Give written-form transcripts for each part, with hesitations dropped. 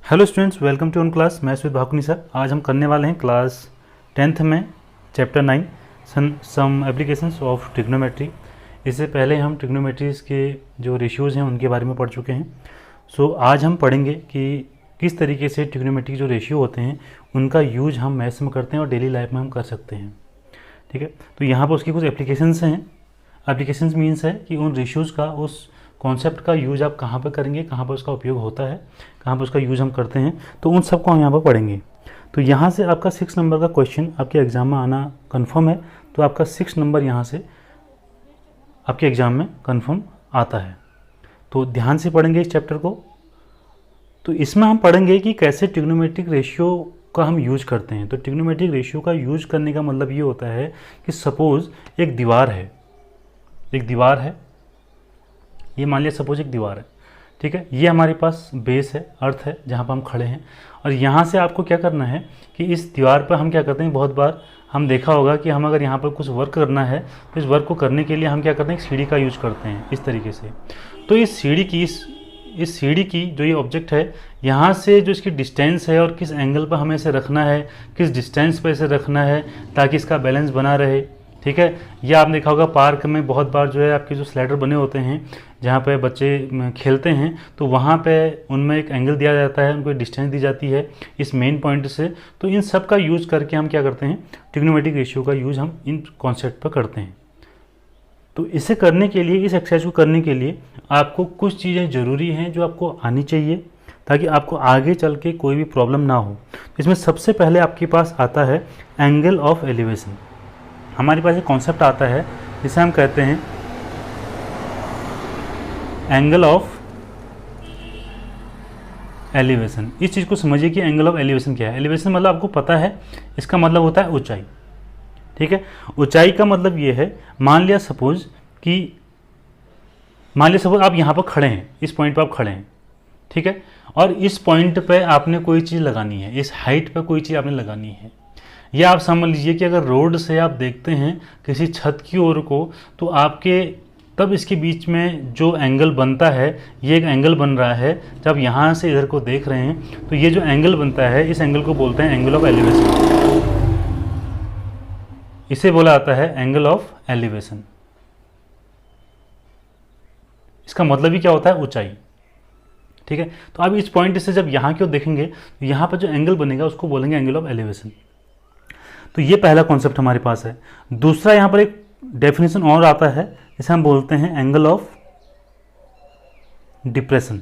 Hello students, welcome to on class maths with Bhakuni sir. आज हम करने वाले हैं क्लास 10th में chapter 9 some applications of trigonometry. इससे पहले हम ट्रिग्नोमेट्रीज के जो रेशियोज़ हैं उनके बारे में पढ़ चुके हैं। आज हम पढ़ेंगे कि किस तरीके से ट्रिग्नोमेट्री जो रेशियो होते हैं उनका यूज हम मैथ्स में करते हैं और डेली लाइफ में हम कर सकते हैं। ठीक है, तो यहाँ पर उसकी कुछ एप्लीकेशंस हैं। एप्लीकेशंस मीन्स है कि उन रेशियोज़ का, उस कॉन्सेप्ट का यूज आप कहाँ पर करेंगे, कहाँ पर उसका उपयोग होता है, कहाँ पर उसका यूज हम करते हैं, तो उन सब को हम यहाँ पर पढ़ेंगे। तो यहाँ से आपका 6 नंबर का क्वेश्चन आपके एग्ज़ाम में आना कंफर्म है। तो आपका 6 नंबर यहाँ से आपके एग्ज़ाम में कंफर्म आता है। तो ध्यान से पढ़ेंगे इस चैप्टर को। तो इसमें हम पढ़ेंगे कि कैसे ट्रिग्नोमेट्रिक रेशियो का हम यूज करते हैं। तो ट्रिग्नोमेट्रिक रेशियो का यूज करने का मतलब ये होता है कि सपोज़ एक दीवार है, ये मान लिया सपोज एक दीवार है। ठीक है, ये हमारे पास बेस है, अर्थ है जहाँ पर हम खड़े हैं। और यहाँ से आपको क्या करना है कि इस दीवार पर हम क्या करते हैं, बहुत बार हम देखा होगा कि हम अगर यहाँ पर कुछ वर्क करना है तो इस वर्क को करने के लिए हम क्या करते हैं, एक सीढ़ी का यूज करते हैं इस तरीके से। तो इस सीढ़ी की जो ये ऑब्जेक्ट है, यहाँ से जो इसकी डिस्टेंस है और किस एंगल पर हमें इसे रखना है, किस डिस्टेंस पर इसे रखना है ताकि इसका बैलेंस बना रहे। ठीक है, ये आपने देखा होगा पार्क में बहुत बार जो है आपके जो स्लाइडर बने होते हैं जहाँ पे बच्चे खेलते हैं, तो वहाँ पे उनमें एक एंगल दिया जाता है, उनको डिस्टेंस दी जाती है इस मेन पॉइंट से। तो इन सब का यूज़ करके हम क्या करते हैं, ट्रिग्नोमेट्रिक रेशियो का यूज़ हम इन कॉन्सेप्ट पर करते हैं। तो इसे करने के लिए, इस एक्सरसाइज को करने के लिए आपको कुछ चीज़ें ज़रूरी हैं जो आपको आनी चाहिए ताकि आपको आगे चल के कोई भी प्रॉब्लम ना हो। इसमें सबसे पहले आपके पास आता है एंगल ऑफ एलिवेशन। हमारे पास एक कॉन्सेप्ट आता है जिसे हम कहते हैं एंगल ऑफ एलिवेशन। इस चीज़ को समझिए कि एंगल ऑफ एलिवेशन क्या है। एलिवेशन मतलब आपको पता है, इसका मतलब होता है ऊंचाई। ठीक है, ऊंचाई का मतलब ये है, मान लिया सपोज आप यहाँ पर खड़े हैं, इस पॉइंट पर आप खड़े हैं। ठीक है, और इस पॉइंट पे आपने कोई चीज़ लगानी है, इस हाइट पे कोई चीज़ आपने लगानी है। या आप समझ लीजिए कि अगर रोड से आप देखते हैं किसी छत की ओर को, तो आपके तब इसके बीच में जो एंगल बनता है, ये एक एंगल बन रहा है। जब यहाँ से इधर को देख रहे हैं तो ये जो एंगल बनता है, इस एंगल को बोलते हैं एंगल ऑफ एलिवेशन। इसे बोला जाता है एंगल ऑफ एलिवेशन। इसका मतलब ही क्या होता है, ऊंचाई। ठीक है, तो अब इस पॉइंट से जब यहाँ की ओर देखेंगे तो यहाँ पर जो एंगल बनेगा उसको बोलेंगे एंगल ऑफ एलिवेशन। तो ये पहला कॉन्सेप्ट हमारे पास है। दूसरा यहाँ पर एक डेफिनेशन और आता है, इसे हम बोलते हैं एंगल ऑफ डिप्रेशन।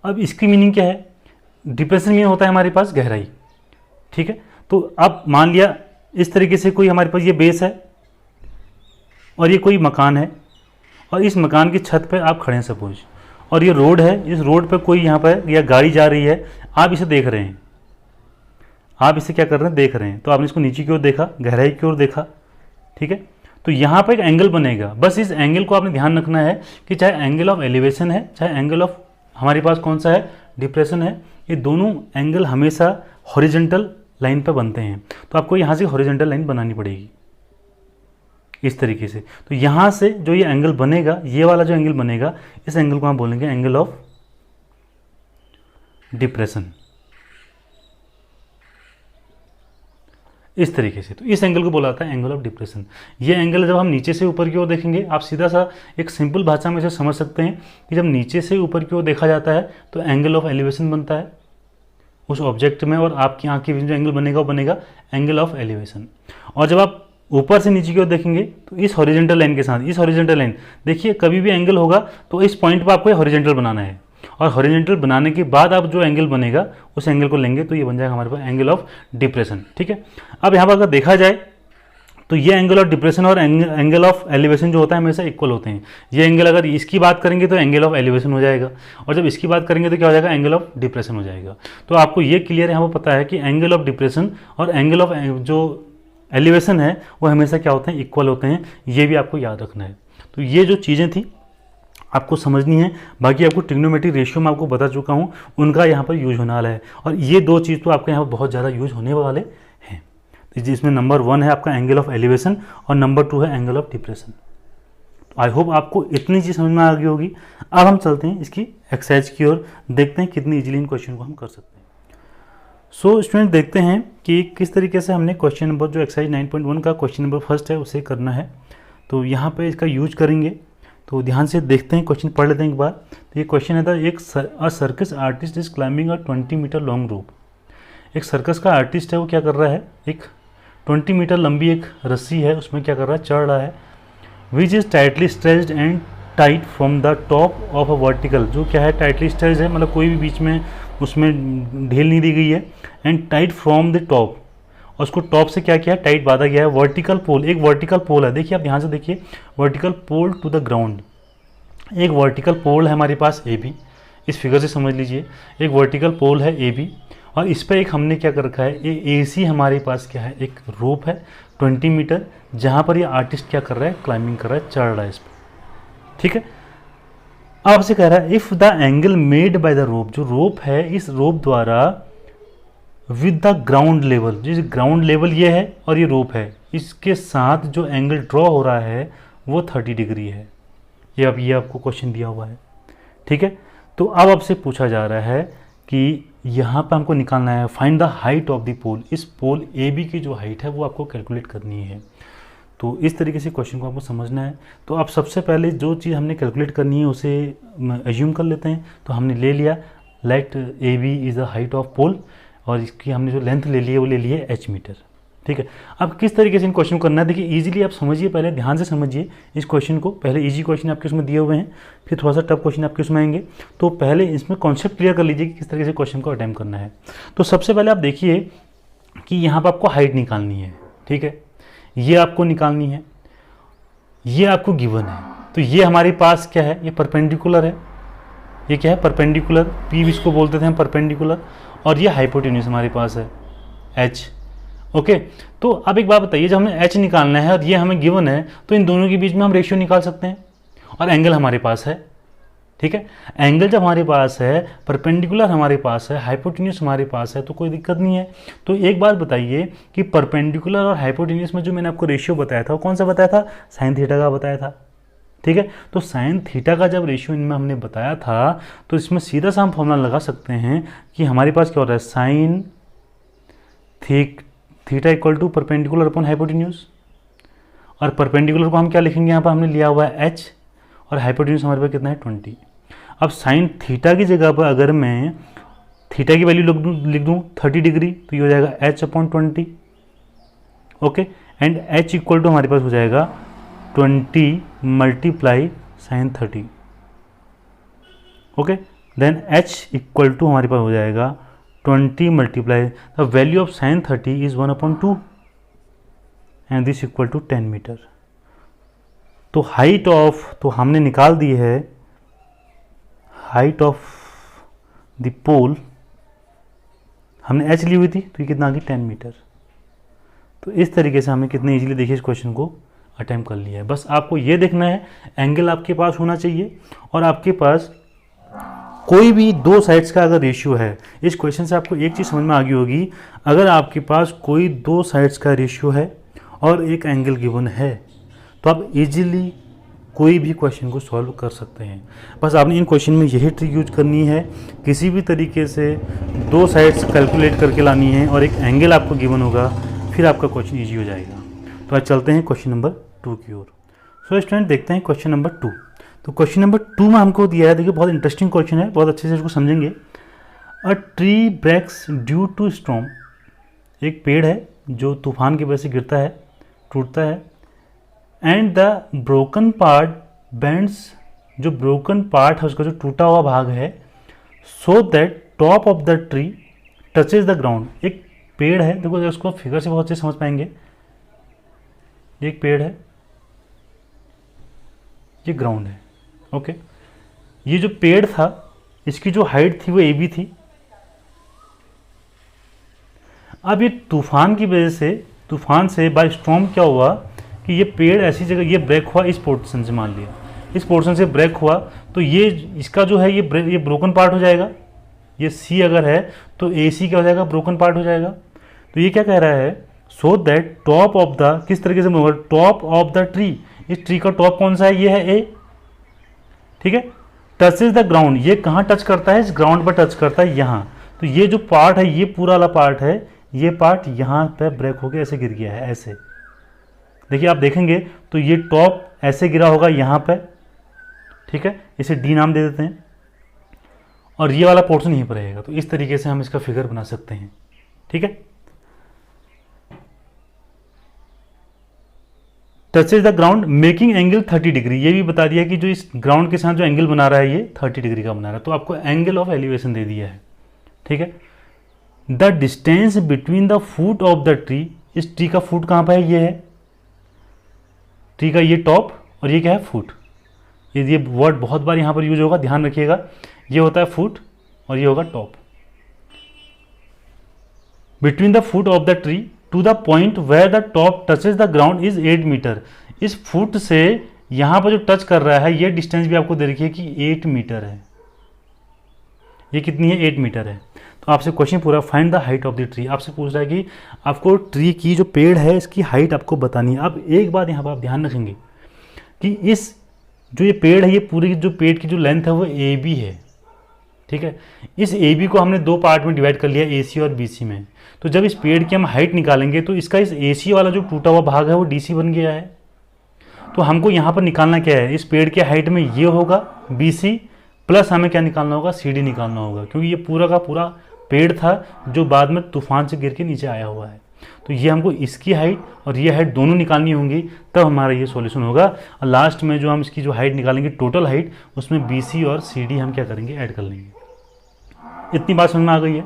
अब इसकी मीनिंग क्या है, डिप्रेशन मीनिंग होता है हमारे पास गहराई। ठीक है, तो अब मान लिया इस तरीके से कोई हमारे पास ये बेस है और ये कोई मकान है और इस मकान की छत पे आप खड़े हैं सपोज, और ये रोड है, इस रोड पे कोई यहाँ पर या गाड़ी जा रही है, आप इसे देख रहे हैं, आप इसे क्या कर रहे हैं, देख रहे हैं। तो आपने इसको नीचे की ओर देखा, गहराई की ओर देखा। ठीक है, तो यहाँ पर एक एंगल बनेगा। बस इस एंगल को आपने ध्यान रखना है कि चाहे एंगल ऑफ एलिवेशन है, चाहे एंगल ऑफ हमारे पास कौन सा है, डिप्रेशन है, ये दोनों एंगल हमेशा हॉरिजॉन्टल लाइन पर बनते हैं। तो आपको यहाँ से हॉरिजॉन्टल लाइन बनानी पड़ेगी इस तरीके से। तो यहाँ से जो ये एंगल बनेगा, ये वाला जो एंगल बनेगा, इस एंगल को हम बोलेंगे एंगल ऑफ डिप्रेशन। इस तरीके से, तो इस एंगल को बोला जाता है एंगल ऑफ डिप्रेशन। ये एंगल जब हम नीचे से ऊपर की ओर देखेंगे, आप सीधा सा एक सिंपल भाषा में इसे समझ सकते हैं कि जब नीचे से ऊपर की ओर देखा जाता है तो एंगल ऑफ एलिवेशन बनता है उस ऑब्जेक्ट में, और आपकी आँख के बीच जो एंगल बनेगा वो बनेगा एंगल ऑफ एलिवेशन। और जब आप ऊपर से नीचे की ओर देखेंगे तो इस हॉरिजॉन्टल लाइन के साथ, इस हॉरिजॉन्टल लाइन, देखिए कभी भी एंगल होगा तो इस पॉइंट पर आपको हॉरिजॉन्टल बनाना है, और हॉरिजॉन्टल बनाने के बाद आप जो एंगल बनेगा उस एंगल को लेंगे तो ये बन जाएगा हमारे पास एंगल ऑफ डिप्रेशन। ठीक है, अब यहाँ पर अगर देखा जाए तो ये एंगल ऑफ डिप्रेशन और एंगल ऑफ एलिवेशन जो होता है हमेशा इक्वल होते हैं। ये एंगल अगर इसकी बात करेंगे तो एंगल ऑफ एलिवेशन हो जाएगा, और जब इसकी बात करेंगे तो क्या हो जाएगा, एंगल ऑफ डिप्रेशन हो जाएगा। तो आपको ये क्लियर यहाँ पर पता है कि एंगल ऑफ डिप्रेशन और एंगल ऑफ जो एलिवेशन है वो हमेशा क्या होते हैं, इक्वल होते हैं। ये भी आपको याद रखना है। तो ये जो चीज़ें थी आपको समझनी है। बाकी आपको ट्रिग्नोमेट्रिक रेशियो में आपको बता चुका हूँ, उनका यहाँ पर यूज होने वाला है। और ये दो चीज़ तो आपके यहाँ पर बहुत ज़्यादा यूज होने वाले हैं। जिसमें नंबर 1 है आपका एंगल ऑफ एलिवेशन और नंबर 2 है angle of depression. I hope आपको इतनी चीज़ समझ में आ गई होगी। अब हम चलते हैं इसकी एक्सरसाइज की ओर, देखते हैं कितनी इजीली इन क्वेश्चन को हम कर सकते हैं। सो स्टूडेंट देखते हैं कि किस तरीके से हमने क्वेश्चन नंबर जो एक्सरसाइज 9.1 का क्वेश्चन नंबर फर्स्ट है उसे करना है। तो यहाँ पे इसका यूज करेंगे, तो ध्यान से देखते हैं, क्वेश्चन पढ़ लेते हैं एक बार। तो ये क्वेश्चन है था, एक circus artist is climbing a 20 metre long rope. एक सर्कस का आर्टिस्ट है, वो क्या कर रहा है, एक 20 मीटर लंबी एक रस्सी है, उसमें क्या कर रहा है, चढ़ रहा है। Which is tightly stretched and tight from the top of a vertical, जो क्या है टाइटली स्ट्रेच्ड है, मतलब कोई भी बीच में उसमें ढील नहीं दी गई है, and tight from the top, और उसको टॉप से क्या किया है, टाइट बांधा गया है। वर्टिकल पोल, एक वर्टिकल पोल है, देखिए आप ध्यान से देखिए, vertical pole to the ground, एक वर्टिकल पोल है हमारे पास ए बी, इस फिगर से समझ लीजिए, एक वर्टिकल पोल है ए बी, और इस पर एक हमने क्या कर रखा है, ये ए सी हमारे पास क्या है, एक रोप है 20 मीटर, जहाँ पर ये आर्टिस्ट क्या कर रहा है, क्लाइंबिंग कर रहा है, चढ़ रहा है इस पर, ठीक है। आपसे कह रहा है if the angle made by the rope, जो रोप है इस रोप द्वारा विद द ग्राउंड लेवल, जिस ग्राउंड लेवल ये है और ये रोप है, इसके साथ जो एंगल ड्रॉ हो रहा है वो 30 डिग्री है। ये आपको क्वेश्चन दिया हुआ है, ठीक है। तो अब आपसे पूछा जा रहा है कि यहाँ पे हमको निकालना है find the height of the pole, इस पोल ए बी की जो हाइट है वो आपको कैलकुलेट करनी है। तो इस तरीके से क्वेश्चन को आपको समझना है। तो आप सबसे पहले जो चीज़ हमने कैलकुलेट करनी है उसे एज्यूम कर लेते हैं। तो हमने ले लिया let A B is the height of pole, और इसकी हमने जो लेंथ ले ली है वो ले ली है एच मीटर, ठीक है। अब किस तरीके से इन क्वेश्चन को करना है, देखिए इजीली आप समझिए, पहले ध्यान से समझिए इस क्वेश्चन को। पहले इजी क्वेश्चन आपके उसमें दिए हुए हैं, फिर थोड़ा सा टफ क्वेश्चन आपके उसमें आएंगे। तो पहले इसमें कॉन्सेप्ट क्लियर कर लीजिए कि किस तरीके से क्वेश्चन को अटेम्प्ट करना है। तो सबसे पहले आप देखिए कि यहाँ पर आपको हाइट निकालनी है, ठीक है, ये आपको निकालनी है, ये आपको गिवन है। तो ये हमारे पास क्या है, ये परपेंडिकुलर है, ये क्या है, परपेंडिकुलर, पी इसको बोलते थे हम परपेंडिकुलर, और ये हाइपोटेन्यूज हमारे पास है एच, ओके। तो अब एक बात बताइए, जब हमें एच निकालना है और ये हमें गिवन है, तो इन दोनों के बीच में हम रेशियो निकाल सकते हैं, और एंगल हमारे पास है, ठीक है। एंगल जब हमारे पास है, परपेंडिकुलर हमारे पास है, हाइपोटेन्यूज हमारे पास है, तो कोई दिक्कत नहीं है। तो एक बात बताइए कि परपेंडिकुलर और हाइपोटेन्यूज में जो मैंने आपको रेशियो बताया था वो कौन सा बताया था, साइन थीटा का बताया था, ठीक है। तो साइन थीटा का जब रेशियो इनमें हमने बताया था, तो इसमें सीधा सा हम फॉर्मूला लगा सकते हैं कि हमारे पास क्या हो रहा है, sine theta equal to perpendicular upon hypotenuse, और परपेंडिकुलर को हम क्या लिखेंगे, यहाँ पर हमने लिया हुआ है एच, और हाइपोटेन्यूज हमारे पास कितना है 20। अब साइन थीटा की जगह पर अगर मैं थीटा की वैल्यू लिख दूँ 30 डिग्री, तो ये हो जाएगा h upon 20, okay. And h equal to हमारे पास हो जाएगा 20 multiply sine 30, okay. Then h equal to हमारे पास हो जाएगा 20 multiply the value of sine 30 is 1/2 and this equal to 10 metre. तो हाइट ऑफ, तो हमने निकाल दी है हाइट ऑफ द पोल, हमने एच ली हुई थी, तो ये कितना आ गई 10 मीटर। तो इस तरीके से हमें कितने इजीली देखिए इस क्वेश्चन को अटेम्प्ट कर लिया है। बस आपको ये देखना है एंगल आपके पास होना चाहिए, और आपके पास कोई भी दो साइड्स का अगर रेशियो है, इस क्वेश्चन से आपको एक चीज़ समझ में आ गई होगी, अगर आपके पास कोई दो साइड्स का रेशियो है और एक एंगल गिवन है, तो आप इजीली कोई भी क्वेश्चन को सॉल्व कर सकते हैं। बस आपने इन क्वेश्चन में यही ट्रिक यूज करनी है, किसी भी तरीके से दो साइड्स कैलकुलेट करके लानी है और एक एंगल आपको गिवन होगा, फिर आपका क्वेश्चन ईजी हो जाएगा। तो आज चलते हैं क्वेश्चन नंबर 2 की ओर। सो स्टूडेंट देखते हैं क्वेश्चन नंबर 2। तो क्वेश्चन नंबर 2 में हमको दिया है, देखिए बहुत इंटरेस्टिंग क्वेश्चन है, बहुत अच्छे से इसको समझेंगे। A tree breaks due to storm, एक पेड़ है जो तूफान की वजह से गिरता है, टूटता है, and the broken part bends, जो ब्रोकन पार्ट है उसका जो टूटा हुआ भाग है, so that top of the tree touches the ground. एक पेड़ है, देखो उसको फिगर से बहुत अच्छे समझ पाएंगे, एक पेड़ है, ये ग्राउंड है, ओके। ये जो पेड़ था इसकी जो हाइट थी वो ए बी थी। अब ये तूफान की वजह से, तूफान से बाय स्टॉर्म क्या हुआ कि ये पेड़ ऐसी जगह ये ब्रेक हुआ, इस पोर्शन से मान लिया, इस पोर्शन से ब्रेक हुआ, तो ये इसका जो है ये ब्रोकन पार्ट हो जाएगा। ये सी अगर है तो ए सी क्या हो जाएगा, ब्रोकन पार्ट हो जाएगा। तो ये क्या कह रहा है, so that top of the, किस तरीके से होगा, टॉप ऑफ द ट्री, इस ट्री का टॉप कौन सा है, ये है ए, ठीक है। टचेज द ग्राउंड, ये कहाँ टच करता है, इस ग्राउंड पर टच करता है यहाँ। तो ये जो पार्ट है, ये पूरा वाला पार्ट है, ये पार्ट यहाँ पे ब्रेक होके ऐसे गिर गया है, ऐसे देखिए आप देखेंगे तो ये टॉप ऐसे गिरा होगा यहाँ पे, ठीक है, इसे डी नाम दे देते हैं, और ये वाला पोर्शन यहीं पर रहेगा। तो इस तरीके से हम इसका फिगर बना सकते हैं, ठीक है। Touches the ground making angle 30 degree, ये भी बता दिया कि जो इस ग्राउंड के साथ जो एंगल बना रहा है ये 30 डिग्री का बना रहा है। तो आपको एंगल ऑफ एलिवेशन दे दिया है, ठीक है। The distance between the foot of the tree, इस ट्री का फुट कहाँ पर है, ये है ट्री का ये टॉप, और ये क्या है फुट। ये वर्ड बहुत बार यहाँ पर यूज होगा, ध्यान रखिएगा। ये होता है फुट और ये होगा top. Between the foot of the tree to the point where the top touches the ground is 8 metre. इस फुट से यहाँ पर जो टच कर रहा है ये डिस्टेंस भी आपको दे रखी है कि 8 मीटर है। ये कितनी है, 8 मीटर है। तो आपसे क्वेश्चन पूरा, find the height of the tree. आपसे पूछ रहा है कि आपको ट्री की जो पेड़ है इसकी हाइट आपको बतानी है। अब एक बात यहाँ पर आप ध्यान रखेंगे कि इस जो ये पेड़ है, ये पूरी जो पेड़ की जो लेंथ है वो ए बी है, ठीक है। इस ए बी को हमने दो पार्ट में डिवाइड कर लिया, ए सी और बी सी में। तो जब इस पेड़ की हम हाइट निकालेंगे तो इसका इस ए सी वाला जो टूटा हुआ भाग है वो डी सी बन गया है। तो हमको यहाँ पर निकालना क्या है, इस पेड़ के हाइट में ये होगा बी सी, प्लस हमें क्या निकालना होगा, सी डी निकालना होगा, क्योंकि ये पूरा का पूरा पेड़ था जो बाद में तूफान से गिर के नीचे आया हुआ है। तो ये हमको इसकी हाइट और ये हाइट दोनों निकालनी होंगी, तब हमारा ये सॉल्यूशन होगा। और लास्ट में जो हम इसकी जो हाइट निकालेंगे टोटल हाइट, उसमें बी सी और सी डी हम क्या करेंगे, ऐड कर लेंगे। इतनी बात समझ में आ गई है।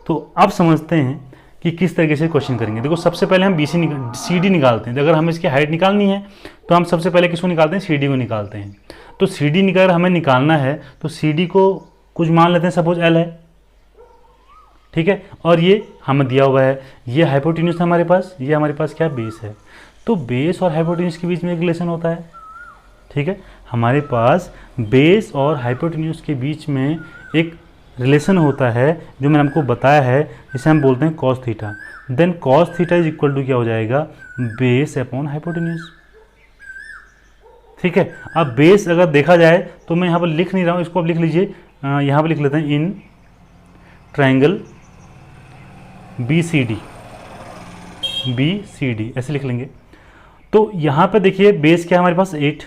तो अब समझते हैं कि किस तरीके से क्वेश्चन करेंगे। देखो सबसे पहले हम सी डी निकालते हैं। अगर हमें इसकी हाइट निकालनी है तो हम सबसे पहले किसको निकालते हैं, सी डी को निकालते हैं। तो सी डी अगर हमें निकालना है तो सी डी को कुछ मान लेते हैं, सपोज एल है, ठीक है। और ये हमें दिया हुआ है, ये हाइपोटेन्यूज है हमारे पास, ये हमारे पास क्या बेस है। तो बेस और हाइपोटेन्यूज के बीच में एक रिलेशन होता है, ठीक है। हमारे पास बेस और हाइपोटेन्यूज के बीच में एक रिलेशन होता है जो मैंने आपको बताया है, इसे हम बोलते हैं cos theta. Then cos theta is equal to क्या हो जाएगा, बेस अपॉन हाइपोटेन्यूज, ठीक है। अब बेस अगर देखा जाए तो मैं यहाँ पर लिख नहीं रहा हूँ, इसको आप लिख लीजिए, यहाँ पर लिख लेते हैं in triangle b c d, ऐसे लिख लेंगे। तो यहाँ पे देखिए बेस क्या है हमारे पास 8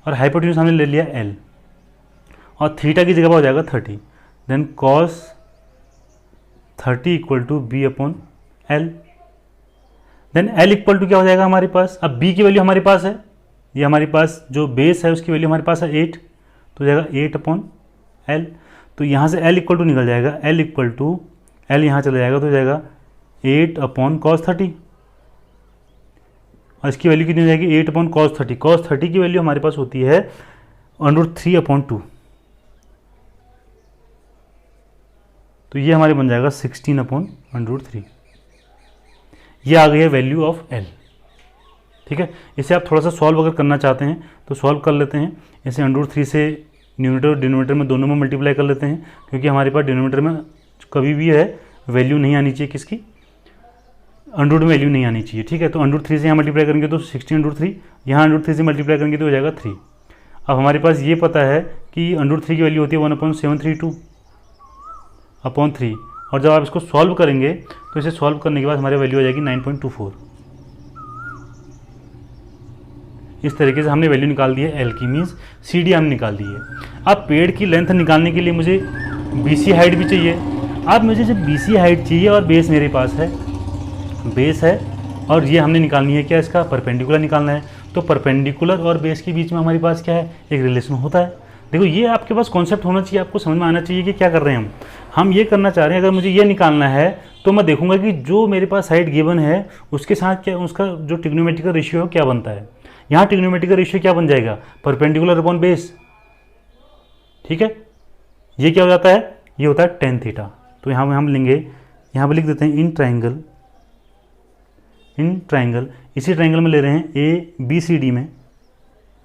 और हाइपोटेन्यूज हमने ले लिया L, और थीटा की जगह पर हो जाएगा 30। Then cos 30 equal to b upon l. Then L equal to क्या हो जाएगा हमारे पास, अब B की वैल्यू हमारे पास है, ये हमारे पास जो बेस है उसकी वैल्यू हमारे पास है 8, तो जाएगा 8 अपॉन L। तो यहाँ से L इक्वल टू निकल जाएगा, L इक्वल टू L यहाँ चला जाएगा तो जाएगा 8 अपॉन कॉस 30, और इसकी वैल्यू कितनी हो जाएगी, 8 अपॉन कॉस 30। कॉस 30 की वैल्यू हमारे पास होती है √3 अपॉन 2, तो ये हमारे बन जाएगा 16 अपॉन √3। ये आ गई है वैल्यू ऑफ L, ठीक है। इसे आप थोड़ा सा सॉल्व अगर करना चाहते हैं तो सॉल्व कर लेते हैं। इसे √3 से न्यूमरेटर और डिनोमिनेटर में दोनों में मल्टीप्लाई कर लेते हैं, क्योंकि हमारे पास डिनोमिनेटर में कभी भी है वैल्यू नहीं आनी चाहिए, किसकी, अंडर में वैल्यू नहीं आनी चाहिए, ठीक है। तो √3 से यहाँ मल्टीप्लाई करेंगे तो 16 √3, यहाँ √3 से मल्टीप्लाई करेंगे तो हो जाएगा 3। अब हमारे पास ये पता है कि √3 की वैल्यू होती है 1/732 अपॉन 3, और जब आप इसको सॉल्व करेंगे तो इसे सॉल्व करने के बाद हमारी वैल्यू हो जाएगी 9.24। इस तरीके से हमने वैल्यू निकाल दी है L की, मीन्स सी डी हमने निकाल दी है। अब पेड़ की लेंथ निकालने के लिए मुझे बी सी हाइट भी चाहिए। अब मुझे जब बी सी हाइट चाहिए और बेस मेरे पास है, बेस है और ये हमने निकालनी है क्या, इसका परपेंडिकुलर निकालना है। तो परपेंडिकुलर और बेस के बीच में हमारे पास क्या है, एक रिलेशन होता है। देखो ये आपके पास कॉन्सेप्ट होना चाहिए, आपको समझ में आना चाहिए कि क्या कर रहे हैं हम ये करना चाह रहे हैं। अगर मुझे ये निकालना है तो मैं देखूंगा कि जो मेरे पास साइड गिवन है उसके साथ क्या, उसका जो ट्रिग्नोमेट्रिकल रेशियो है क्या बनता है। यहाँ ट्रिग्नोमेट्रिकल रेशियो क्या बन जाएगा, परपेंडिकुलर अपॉन बेस, ठीक है। ये क्या हो जाता है, ये होता है tan थीटा। तो यहाँ हम लेंगे, यहाँ पर लिख देते हैं इन ट्राइंगल, इसी ट्राइंगल में ले रहे हैं ABCD में,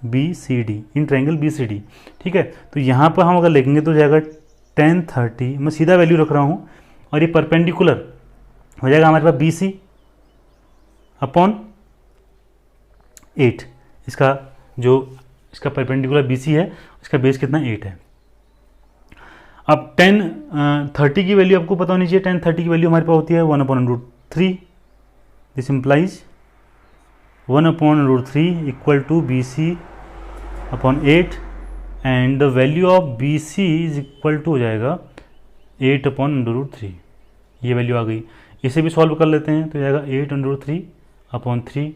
BCD, इन ट्राइंगल BCD, ठीक है। तो यहाँ पर हम अगर लिखेंगे तो जाएगा tan 30, मैं सीधा वैल्यू रख रहा हूँ, और ये परपेंडिकुलर हो जाएगा हमारे पास BC अपॉन 8, इसका परपेंडिकुलर BC है, इसका बेस कितना 8 है। अब 10 30 की वैल्यू आपको पता होनी चाहिए। 10 30 की वैल्यू हमारे पास होती है 1/√3। This implies 1/√3 equal to BC/8 and the value of BC is equal to हो जाएगा 8/√3। ये वैल्यू आ गई। इसे भी सॉल्व कर लेते हैं तो जाएगा 8/3/3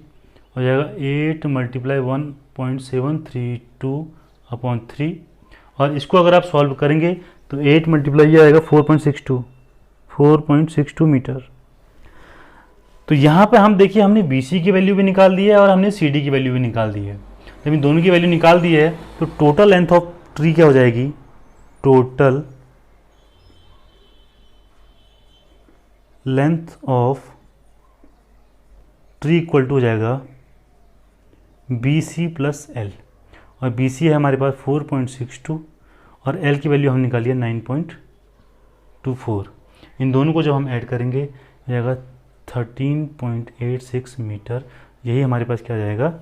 हो जाएगा 8 × 1.732/3 और इसको अगर आप सॉल्व करेंगे तो 8 मल्टीप्लाई आएगा 4.62 मीटर। तो यहाँ पे हम देखिए हमने BC की वैल्यू भी निकाल दी है और हमने CD की वैल्यू भी निकाल दी है। जब इन दोनों की वैल्यू निकाल दी है तो टोटल लेंथ ऑफ ट्री क्या हो जाएगी, total length of tree equal to हो जाएगा BC + L और BC है हमारे पास 4.62 और L की वैल्यू हम निकाली है 9.24। इन दोनों को जब हम ऐड करेंगे हो जाएगा 13.86 मीटर। यही हमारे पास क्या आ जाएगा,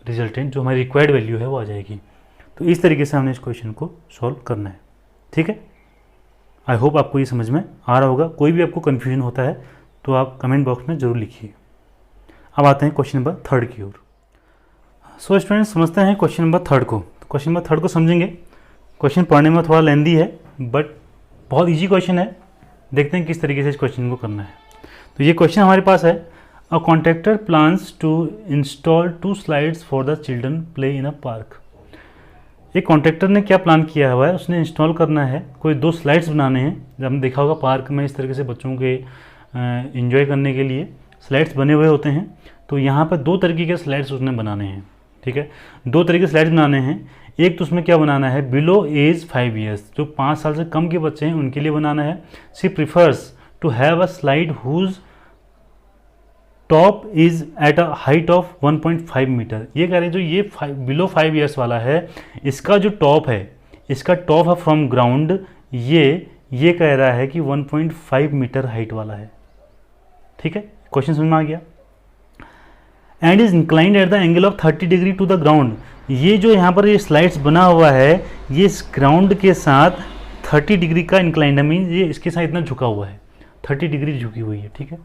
रिजल्टेंट जो हमारी रिक्वायर्ड वैल्यू है वो आ जाएगी। तो इस तरीके से हमने इस क्वेश्चन को सॉल्व करना है। ठीक है, आई होप आपको ये समझ में आ रहा होगा। कोई भी आपको कन्फ्यूजन होता है तो आप कमेंट बॉक्स में ज़रूर लिखिए। अब आते हैं क्वेश्चन नंबर 3 की ओर। सो स्टूडेंट्स समझते हैं क्वेश्चन नंबर 3 को। तो क्वेश्चन नंबर 3 को समझेंगे। क्वेश्चन पढ़ने में थोड़ा लेंदी है बट बहुत ईजी क्वेश्चन है। देखते हैं किस तरीके से इस क्वेश्चन को करना है। तो ये क्वेश्चन हमारे पास है, a contractor plans to install 2 slides for the children play in a park. एक कॉन्ट्रैक्टर ने क्या प्लान किया हुआ है, उसने इंस्टॉल करना है, कोई 2 स्लाइड्स बनाने हैं। जब हमने देखा होगा पार्क में इस तरीके से बच्चों के एंजॉय करने के लिए स्लाइड्स बने हुए होते हैं। तो यहाँ पर 2 तरीके के स्लाइड्स उसने बनाने हैं। ठीक है, 2 तरीके के स्लाइड्स बनाने हैं। एक तो उसमें क्या बनाना है, बिलो एज 5 ईयर्स, जो 5 साल से कम के बच्चे हैं उनके लिए बनाना है। She prefers to have a slide whose top is at a height of 1.5 metre. ये कह रहे हैं जो ये बिलो 5 ईयर्स वाला है, इसका जो टॉप है, इसका टॉप है फ्रॉम ग्राउंड, ये कह रहा है कि 1.5 मीटर हाइट वाला है। ठीक है, क्वेश्चन समझ में आ गया। And is inclined at the angle of 30 degree to the ground. ये जो यहाँ पर ये स्लाइड्स बना हुआ है ये इस ग्राउंड के साथ 30 डिग्री का इंक्लाइंड है, मीन ये इसके साथ इतना झुका हुआ है, 30 डिग्री झुकी हुई है। ठीक है,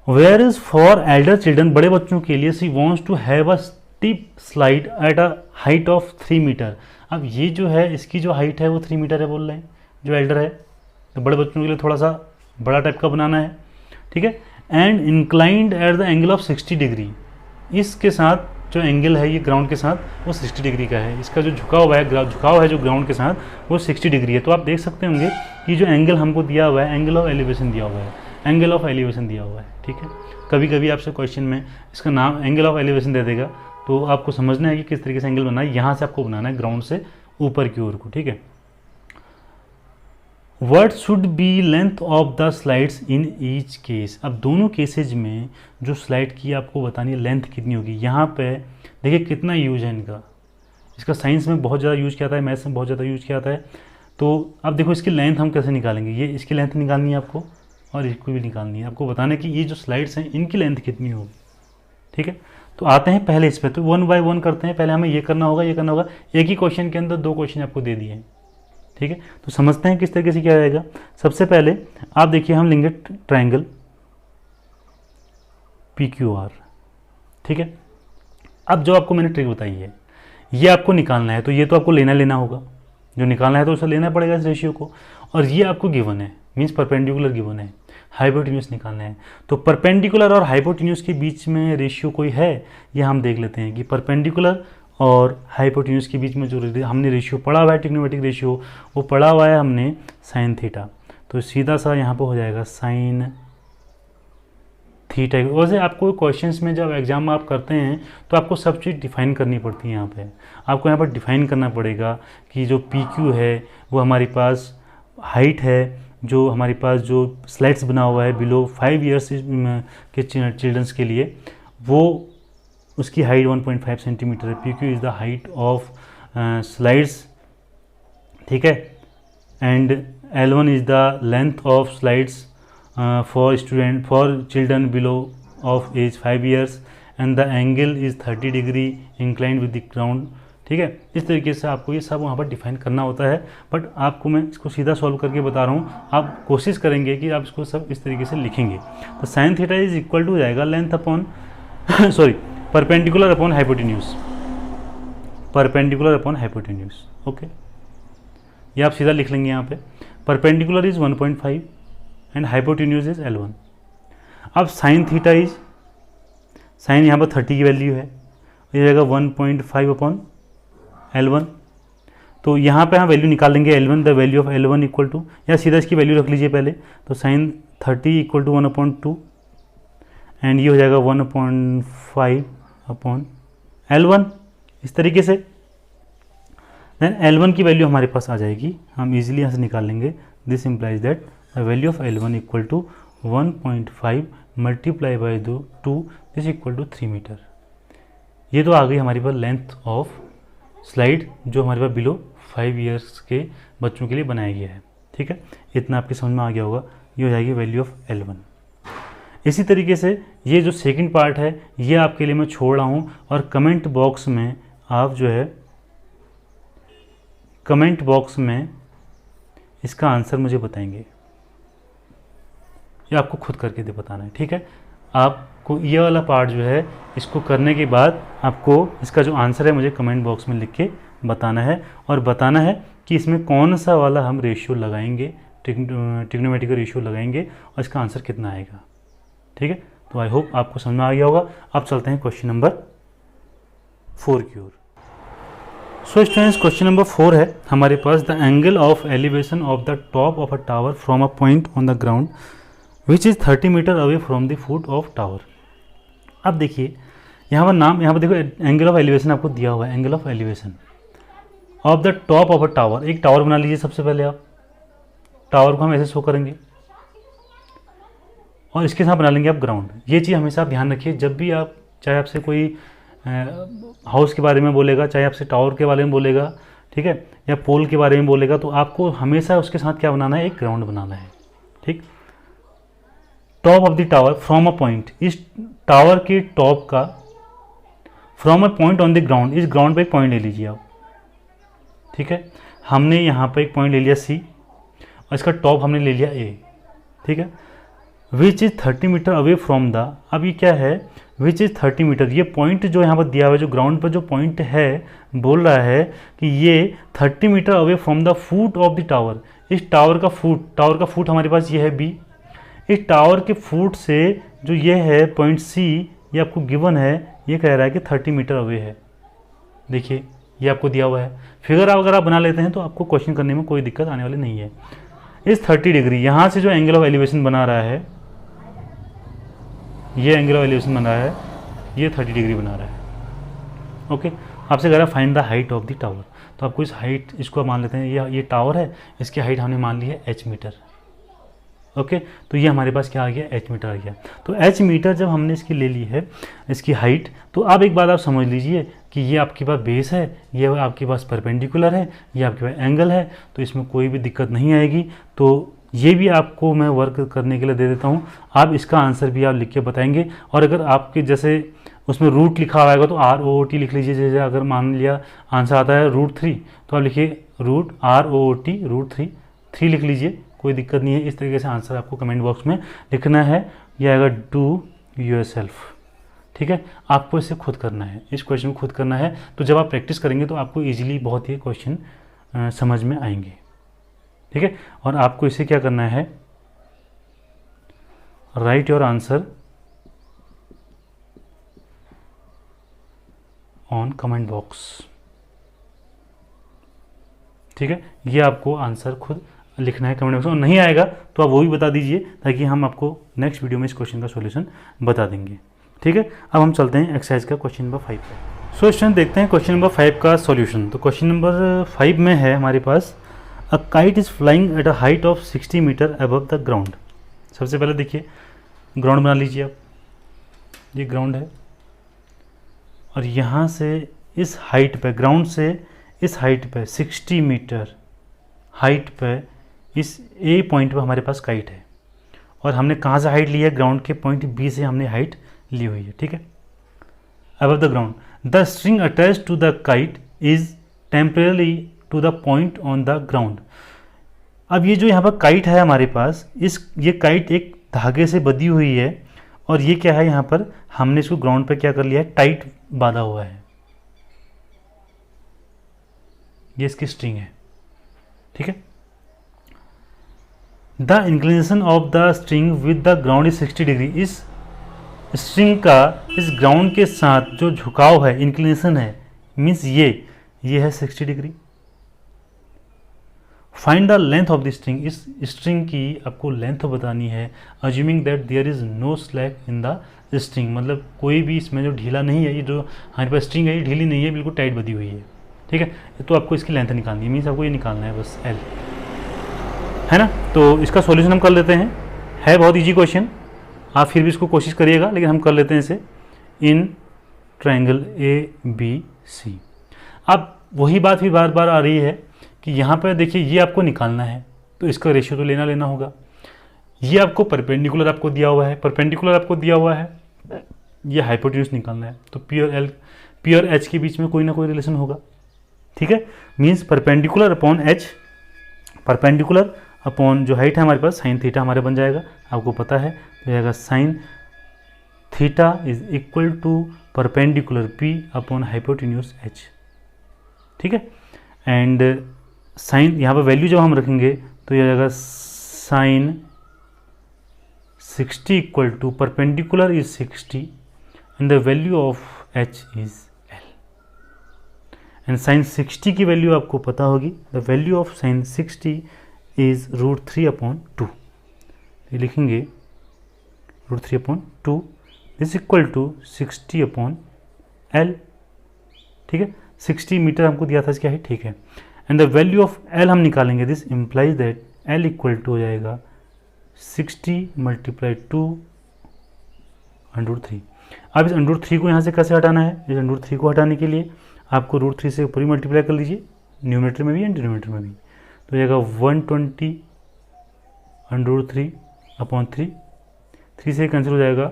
where is for elder children, बड़े बच्चों के लिए she wants to have a steep slide at a height of 3 metre. अब ये जो है इसकी जो हाइट है वो 3 मीटर है बोल रहे हैं जो एल्डर है, तो बड़े बच्चों के लिए थोड़ा सा बड़ा टाइप का बनाना है। ठीक है, and inclined at the angle of 60 degree, इसके साथ जो एंगल है ये ग्राउंड के साथ वो 60 डिग्री का है। इसका जो झुकाव है जो ग्राउंड के साथ वो 60 डिग्री है। तो आप देख सकते होंगे कि जो एंगल हमको दिया हुआ है, एंगल ऑफ एलिवेशन दिया हुआ है, एंगल ऑफ एलिवेशन दिया हुआ है। ठीक है, कभी कभी आपसे क्वेश्चन में इसका नाम एंगल ऑफ एलिवेशन दे देगा, तो आपको समझना है कि किस तरीके से एंगल बनाना है। यहाँ से आपको बनाना है ग्राउंड से ऊपर की ओर को। ठीक है, What should be length of the slides in each case। अब दोनों केसेज में जो स्लाइड की आपको बतानी है लेंथ कितनी होगी। यहाँ पे देखिए कितना यूज है इनका, इसका साइंस में बहुत ज़्यादा यूज किया जाता है, मैथ्स में बहुत ज़्यादा यूज किया जाता है। तो अब देखो इसकी लेंथ हम कैसे निकालेंगे, ये इसकी लेंथ निकालनी है आपको और इसको भी निकालनी है। आपको बताना है कि ये जो स्लाइड्स हैं इनकी लेंथ कितनी होगी। ठीक है, तो आते हैं पहले इस पर, तो 1 बाय 1 करते हैं। पहले हमें ये करना होगा, ये करना होगा। एक ही क्वेश्चन के अंदर 2 क्वेश्चन आपको दे दिए हैं। ठीक है, तो समझते हैं किस तरीके से क्या जाएगा। सबसे पहले आप देखिए हम लेंगे ट्रायंगल PQR। ठीक है, अब जो आपको मैंने ट्रिक बताई है ये आपको निकालना है, तो ये तो आपको लेना होगा, जो निकालना है तो उसे लेना पड़ेगा इस रेशियो को। और ये आपको गिवन है, मीन्स परपेंडिकुलर गिवन है, हाइपोटेन्यूस निकालना है। तो परपेंडिकुलर और हाइपोटेन्यूस के बीच में रेशियो कोई है, ये हम देख लेते हैं कि परपेंडिकुलर और हाइपोटेन्यूस के बीच में जो हमने रेशियो पढ़ा हुआ है, ट्रिग्नोमेट्रिक रेशियो, वो पढ़ा हुआ है हमने साइन थीटा। तो सीधा सा यहाँ पर हो जाएगा साइन थीटा। वैसे आपको क्वेश्चंस में जब एग्जाम में आप करते हैं तो आपको सब चीज़ डिफाइन करनी पड़ती है। यहाँ पे आपको यहाँ पर डिफाइन करना पड़ेगा कि जो PQ है वो हमारे पास हाइट है, जो हमारे पास जो स्लाइड्स बना हुआ है बिलो 5 ईयर्स के चिल्ड्रंस के लिए, वो उसकी हाइट 1.5 सेंटीमीटर है। PQ is the height of slides. ठीक है, and L1 is the length of slides for children below of age 5 years and the angle is 30 degree inclined with the ground. ठीक है, इस तरीके से आपको ये सब वहाँ पर डिफाइन करना होता है, बट आपको मैं इसको सीधा सॉल्व करके बता रहा हूँ। आप कोशिश करेंगे कि आप इसको सब इस तरीके से लिखेंगे। तो sine theta is equal to जाएगा length upon sorry perpendicular upon hypotenuse, perpendicular upon hypotenuse. Okay, ये आप सीधा लिख लेंगे यहाँ पे। Perpendicular is 1.5 and hypotenuse is L1। अब साइन थीटा इज, साइन यहाँ पर 30 की वैल्यू है, ये जाएगा 1.5 अपॉन L1। तो यहाँ पे हम वैल्यू निकाल लेंगे L1, the value of L1 equal to, या सीधा इसकी वैल्यू रख लीजिए पहले। तो साइन 30 इक्वल टू 1/2 एंड ये हो जाएगा 1/5 अपॉन L1, इस तरीके से। देन L1 की वैल्यू हमारे पास आ जाएगी, हम इजीली यहाँ से निकाल लेंगे। This implies that the value of L1 equal to 1.5 multiply by 2 this equal to 3 metre. ये तो आ गई हमारे पास लेंथ ऑफ स्लाइड जो हमारे पास बिलो 5 years के बच्चों के लिए बनाया गया है। ठीक है, इतना आपके समझ में आ गया होगा। ये हो जाएगी वैल्यू ऑफ L1। इसी तरीके से ये जो सेकंड पार्ट है ये आपके लिए मैं छोड़ रहा हूँ, और कमेंट बॉक्स में आप जो है, कमेंट बॉक्स में इसका आंसर मुझे बताएंगे, ये आपको खुद करके बताना है। ठीक है, आपको ये वाला पार्ट जो है इसको करने के बाद आपको इसका जो आंसर है मुझे कमेंट बॉक्स में लिख के बताना है, और बताना है कि इसमें कौन सा वाला हम रेशियो लगाएंगे, ट्रिग्नोमेट्रिक रेशियो लगाएंगे, और इसका आंसर कितना आएगा। ठीक है, तो आई होप आपको समझ में आ गया होगा। अब चलते हैं क्वेश्चन नंबर 4 की ओर। सो स्टूडेंट्स, क्वेश्चन नंबर 4 है हमारे पास, the angle of elevation of the top of a tower from a point on the ground which is 30 metre away from the foot of tower. अब देखिए यहाँ पर नाम, यहाँ पर देखो एंगल ऑफ एलिवेशन आपको दिया हुआ है, angle of elevation of the top of a tower. एक टावर बना लीजिए सबसे पहले, आप टावर को हम ऐसे शो करेंगे और इसके साथ बना लेंगे आप ग्राउंड। ये चीज़ हमेशा आप ध्यान रखिए, जब भी आप, चाहे आपसे कोई हाउस के बारे में बोलेगा, चाहे आपसे टावर के बारे में बोलेगा, ठीक है, या पोल के बारे में बोलेगा, तो आपको हमेशा उसके साथ क्या बनाना है, एक ग्राउंड बनाना है। ठीक, top of the tower from a point, इस टावर के टॉप का, from a point on the ground, इस ग्राउंड पे एक पॉइंट ले लीजिए आप। ठीक है, हमने यहाँ पे एक पॉइंट ले लिया C, और इसका टॉप हमने ले लिया A। ठीक है, which is 30 metre away from the, अब ये क्या है, विच इज़ 30 मीटर, ये पॉइंट जो यहाँ पर दिया हुआ है, जो ग्राउंड पर जो पॉइंट है, बोल रहा है कि ये 30 metre away from the foot of the tower. इस टावर का फुट, टावर का फुट हमारे पास ये है B, इस टावर के फुट से जो ये है पॉइंट C, ये आपको गिवन है, ये कह रहा है कि 30 मीटर अवे है। देखिए ये आपको दिया हुआ है, फिगर अगर आप बना लेते हैं तो आपको क्वेश्चन करने में कोई दिक्कत आने वाली नहीं है। इस 30 डिग्री यहाँ से जो एंगल ऑफ एलिवेशन बना रहा है, ये एंगल ऑफ एलिवेशन बना रहा है, ये 30 डिग्री बना रहा है। ओके, आपसे कह रहा है find the height of the tower, तो आपको इस हाइट, इसको मान लेते हैं, ये टावर है, इसकी हाइट हमने मान ली है h मीटर। ओके, तो ये हमारे पास क्या आ गया, h मीटर आ गया। तो h मीटर जब हमने इसकी ले ली है, इसकी हाइट, तो अब एक बात आप समझ लीजिए कि ये आपके पास बेस है, ये आपके पास परपेंडिकुलर है, ये आपके पास एंगल है, तो इसमें कोई भी दिक्कत नहीं आएगी। तो ये भी आपको मैं वर्क करने के लिए दे देता हूँ, आप इसका आंसर भी आप लिख के बताएंगे। और अगर आपके जैसे उसमें रूट लिखा हुआ है तो ROOT लिख लीजिए। जैसे अगर मान लिया आंसर आता है √3, तो आप लिखिए रूट ROOT √3 लिख लीजिए, कोई दिक्कत नहीं है। इस तरीके से आंसर आपको कमेंट बॉक्स में लिखना है, यह आएगा डू योरसेल्फ। ठीक है, आपको इसे खुद करना है, इस क्वेश्चन को खुद करना है। तो जब आप प्रैक्टिस करेंगे तो आपको ईजिली बहुत ही क्वेश्चन समझ में आएंगे। ठीक है, और आपको इसे क्या करना है, right your answer on comment box. ठीक है, ये आपको आंसर खुद लिखना है कमेंट बॉक्स में, और नहीं आएगा तो आप वो भी बता दीजिए, ताकि हम आपको नेक्स्ट वीडियो में इस क्वेश्चन का सॉल्यूशन बता देंगे। ठीक है, अब हम चलते हैं एक्सरसाइज का क्वेश्चन नंबर 5 पे। सो स्टूडेंट, देखते हैं क्वेश्चन नंबर 5 का सॉल्यूशन। तो क्वेश्चन नंबर 5 में है हमारे पास, a kite is flying at a height of 60 metre above the ground. सबसे पहले देखिए, ग्राउंड बना लीजिए आप, ये ग्राउंड है, और यहाँ से इस हाइट पे, ग्राउंड से इस हाइट पे 60 मीटर हाइट पे, इस A पॉइंट पे हमारे पास काइट है। और हमने कहाँ से हाइट ली है, ग्राउंड के पॉइंट B से हमने हाइट ली हुई है, ठीक है। Above the ground, the string attach to the kite is temporarily to the point on the ground. अब ये जो यहाँ पर काइट है हमारे पास, ये काइट एक धागे से बंधी हुई है और ये क्या है, यहाँ पर हमने इसको ग्राउंड पे क्या कर लिया है, टाइट बांधा हुआ है। ये इसकी स्ट्रिंग है, ठीक है। The inclination of the string with the ground is 60 degree. इस स्ट्रिंग का इस ग्राउंड के साथ जो झुकाव है, इंक्लिनेशन है, मीन्स ये है 60 degree. Find the length of the string. इस स्ट्रिंग की आपको लेंथ बतानी है, assuming that there is no slack in the string, मतलब कोई भी इसमें जो ढीला नहीं है, ये जो हमारे पास स्ट्रिंग है ये ढीली नहीं है, बिल्कुल टाइट बंधी हुई है, ठीक है। तो आपको इसकी लेंथ निकालनी है, मीन्स आपको ये निकालना है बस एल, है ना। तो इसका सॉल्यूशन हम कर लेते हैं, है बहुत इजी क्वेश्चन, आप फिर भी इसको कोशिश करिएगा, लेकिन हम कर लेते हैं इसे। In triangle A B C, अब वही बात फिर बार बार आ रही है कि यहाँ पर देखिए ये आपको निकालना है, तो इसका रेशियो तो लेना होगा। ये आपको परपेंडिकुलर आपको दिया हुआ है, ये हाइपोटेन्यूज निकालना है, तो पी और एच के बीच में कोई ना कोई रिलेशन होगा, ठीक है। Means perpendicular upon H, perpendicular upon जो हाइट है हमारे पास साइन थीटा हमारे बन जाएगा, आपको पता है, तो जाएगा sine theta is equal to perpendicular P upon hypotenuse H, ठीक है। एंड साइन यहाँ पर वैल्यू जब हम रखेंगे तो यह जाएगा sine 60 equal to perpendicular is 60 and the value of H is L, and sine 60 की वैल्यू आपको पता होगी, the value of sine 60 is √3/2, ये लिखेंगे √3/2 इज इक्वल टू 60/L, ठीक है। 60 मीटर हमको दिया था इसकी हाइट, ठीक है। And the value of L हम निकालेंगे, this implies that L equal to हो जाएगा 60 × 2 √3। अब इस √3 को यहाँ से कैसे हटाना है, इस √3 को हटाने के लिए आपको √3 से ऊपर ही मल्टीप्लाई कर लीजिए, न्यूमरेटर में भी एंड डिनोमिनेटर में भी, तो हो जाएगा 120 √3/3, 3 से कैंसिल हो जाएगा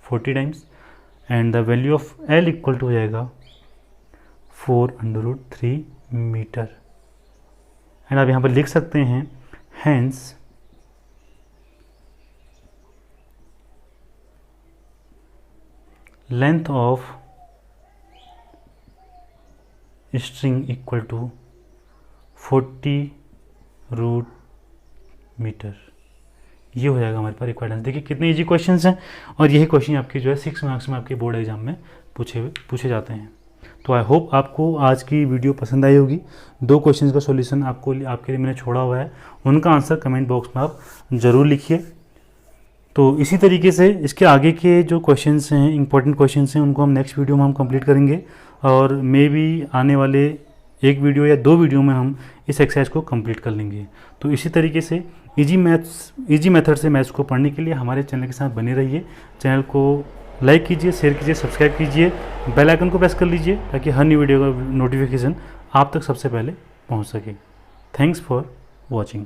40 times, and the value of L equal to हो जाएगा 4√3 मीटर। एंड आप यहाँ पर लिख सकते हैं, hence length of string equal to 40 root metre. ये हो जाएगा हमारे पास रिक्वायर्ड आंसर। देखिए कितने इजी क्वेश्चंस हैं, और यही क्वेश्चन आपके जो है 6 मार्क्स में आपके बोर्ड एग्जाम में पूछे जाते हैं। तो आई होप आपको आज की वीडियो पसंद आई होगी। 2 क्वेश्चंस का सॉल्यूशन आपके लिए मैंने छोड़ा हुआ है, उनका आंसर कमेंट बॉक्स में आप ज़रूर लिखिए। तो इसी तरीके से इसके आगे के जो क्वेश्चंस हैं, इंपॉर्टेंट क्वेश्चंस हैं, उनको हम नेक्स्ट वीडियो में हम कंप्लीट करेंगे, और मे बी आने वाले 1 वीडियो या 2 वीडियो में हम इस एक्सरसाइज को कंप्लीट कर लेंगे। तो इसी तरीके से इजी मेथड से मैथ्स को पढ़ने के लिए हमारे चैनल के साथ बने रहिए। चैनल को लाइक कीजिए, शेयर कीजिए, सब्सक्राइब कीजिए, बेल आइकन को प्रेस कर लीजिए ताकि हर न्यू वीडियो का नोटिफिकेशन आप तक सबसे पहले पहुंच सके। Thanks for watching.